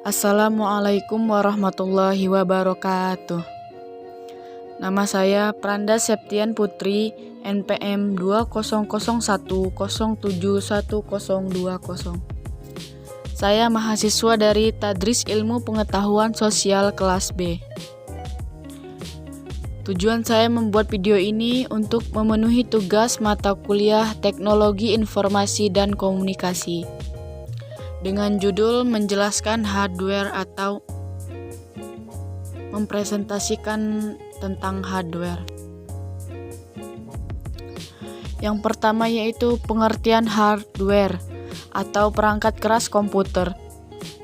Assalamualaikum warahmatullahi wabarakatuh. Nama saya Pranda Septian Putri, NPM 2001071020. Saya mahasiswa dari Tadris Ilmu Pengetahuan Sosial kelas B. Tujuan saya membuat video ini untuk memenuhi tugas mata kuliah Teknologi Informasi dan Komunikasi dengan judul menjelaskan hardware atau mempresentasikan tentang hardware. Yang pertama yaitu pengertian hardware atau perangkat keras komputer.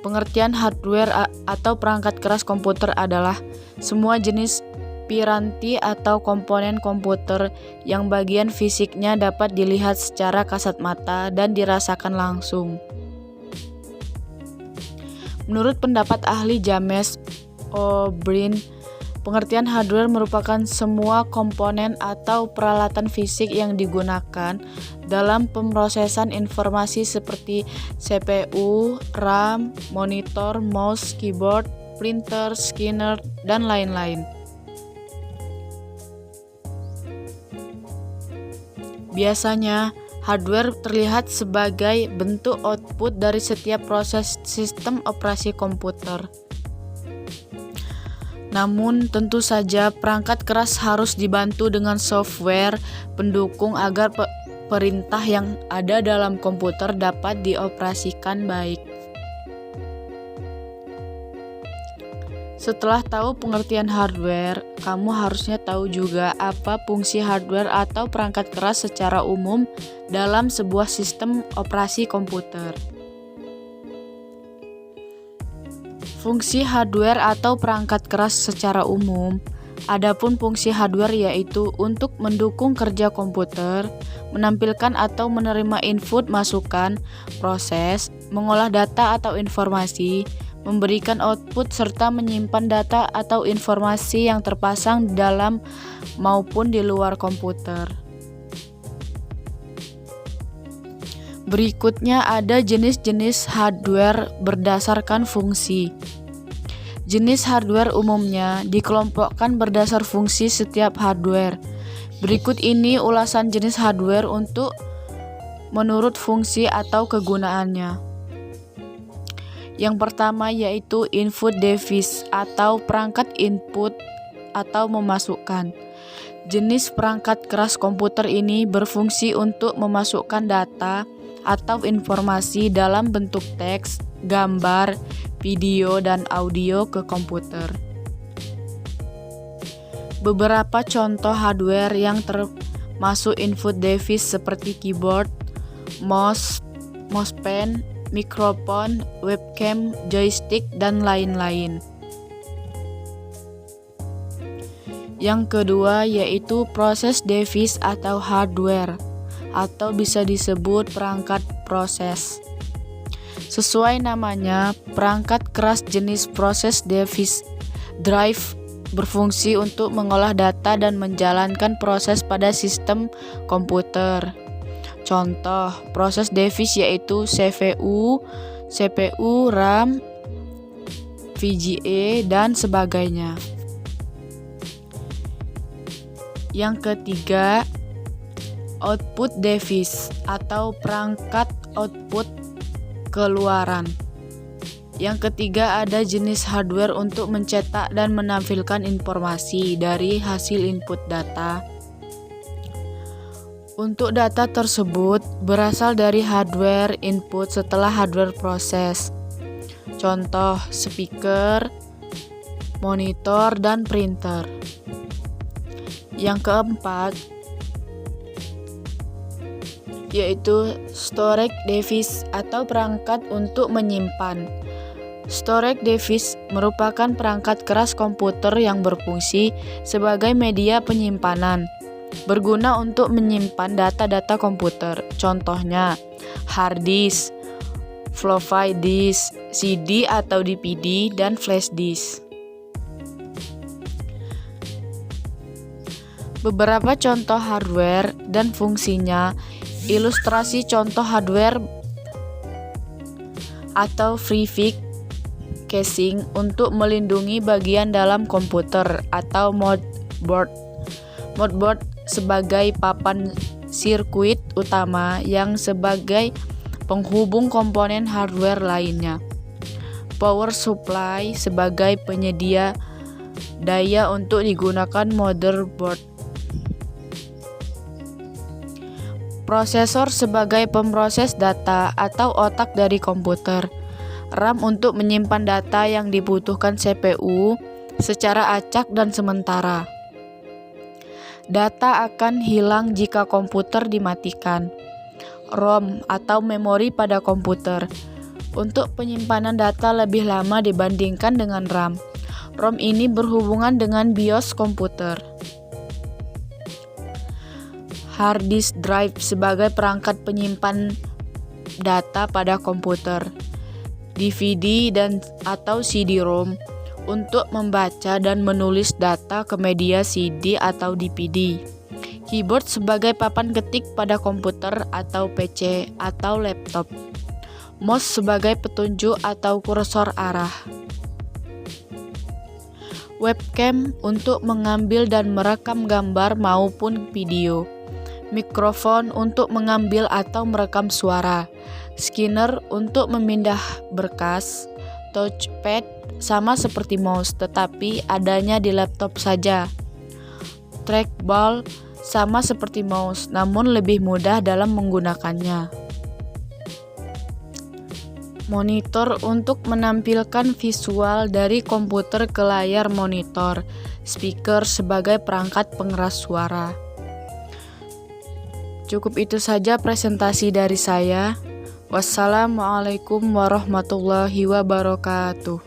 Pengertian hardware atau perangkat keras komputer adalah semua jenis piranti atau komponen komputer yang bagian fisiknya dapat dilihat secara kasat mata dan dirasakan langsung. Menurut pendapat ahli James O'Brien, pengertian hardware merupakan semua komponen atau peralatan fisik yang digunakan dalam pemrosesan informasi seperti CPU, RAM, monitor, mouse, keyboard, printer, scanner, dan lain-lain. Biasanya, hardware terlihat sebagai bentuk output dari setiap proses sistem operasi komputer. Namun, tentu saja perangkat keras harus dibantu dengan software pendukung agar perintah yang ada dalam komputer dapat dioperasikan baik. Setelah tahu pengertian hardware, kamu harusnya tahu juga apa fungsi hardware atau perangkat keras secara umum dalam sebuah sistem operasi komputer. Fungsi hardware atau perangkat keras secara umum. Adapun fungsi hardware yaitu untuk mendukung kerja komputer, menampilkan atau menerima input masukan, proses, mengolah data atau informasi, memberikan output serta menyimpan data atau informasi yang terpasang di dalam maupun di luar komputer. Berikutnya ada jenis-jenis hardware berdasarkan fungsi. Jenis hardware umumnya dikelompokkan berdasar fungsi setiap hardware. Berikut ini ulasan jenis hardware untuk menurut fungsi atau kegunaannya. Yang pertama yaitu input device atau perangkat input atau memasukkan. Jenis perangkat keras komputer ini berfungsi untuk memasukkan data atau informasi dalam bentuk teks, gambar, video, dan audio ke komputer. Beberapa contoh hardware yang termasuk input device seperti keyboard, mousepad, mikrofon, webcam, joystick, dan lain-lain. Yang kedua yaitu proses device atau hardware, atau bisa disebut perangkat proses. Sesuai namanya, perangkat keras jenis proses device drive berfungsi untuk mengolah data dan menjalankan proses pada sistem komputer. Contoh proses device yaitu CPU, RAM, VGA, dan sebagainya. Yang ketiga, output device atau perangkat output keluaran. Yang ketiga ada jenis hardware untuk mencetak dan menampilkan informasi dari hasil input data. Untuk data tersebut berasal dari hardware input setelah hardware proses. Contoh speaker, monitor, dan printer. Yang keempat yaitu storage device atau perangkat untuk menyimpan. Storage device merupakan perangkat keras komputer yang berfungsi sebagai media penyimpanan, berguna untuk menyimpan data-data komputer. Contohnya hard disk, floppy disk, CD atau DVD, dan flash disk. Beberapa contoh hardware dan fungsinya. Ilustrasi contoh hardware atau FreeFix casing untuk melindungi bagian dalam komputer atau motherboard. Motherboard sebagai papan sirkuit utama yang sebagai penghubung komponen hardware lainnya. Power supply sebagai penyedia daya untuk digunakan motherboard. Prosesor sebagai pemroses data atau otak dari komputer. RAM untuk menyimpan data yang dibutuhkan CPU secara acak dan sementara. Data akan hilang jika komputer dimatikan. ROM atau memori pada komputer untuk penyimpanan data lebih lama dibandingkan dengan RAM. ROM ini berhubungan dengan BIOS komputer. Hard disk drive sebagai perangkat penyimpan data pada komputer. DVD dan atau CD-ROM untuk membaca dan menulis data ke media CD atau DVD. Keyboard sebagai papan ketik pada komputer atau PC atau laptop. Mouse sebagai petunjuk atau kursor arah. Webcam untuk mengambil dan merekam gambar maupun video. Mikrofon untuk mengambil atau merekam suara. Scanner untuk memindah berkas. Touchpad sama seperti mouse tetapi adanya di laptop saja. Trackball sama seperti mouse namun lebih mudah dalam menggunakannya. Monitor untuk menampilkan visual dari komputer ke layar monitor. Speaker sebagai perangkat pengeras suara. Cukup itu saja presentasi dari saya. Wassalamualaikum warahmatullahi wabarakatuh.